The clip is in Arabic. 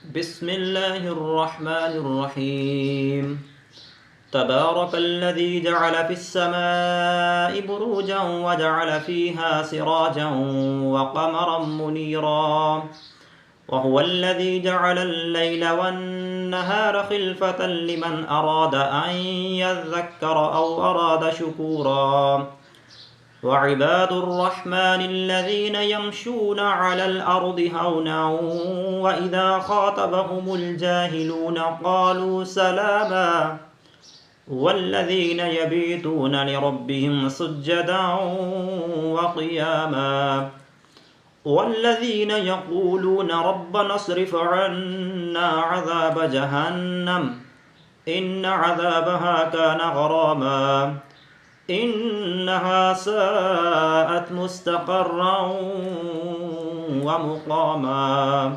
بسم الله الرحمن الرحيم. تبارك الذي جعل في السماء بروجا وجعل فيها سراجا وقمرا منيرا، وهو الذي جعل الليل والنهار خلفة لمن أراد أن يذكر أو أراد شكورا. وعباد الرحمن الذين يمشون على الأرض هونا وإذا خاطبهم الجاهلون قالوا سلاما، والذين يبيتون لربهم سجدا وقياما، والذين يقولون ربنا اصرف عنا عذاب جهنم إن عذابها كان غراما إنها ساءت مستقرا ومقاما.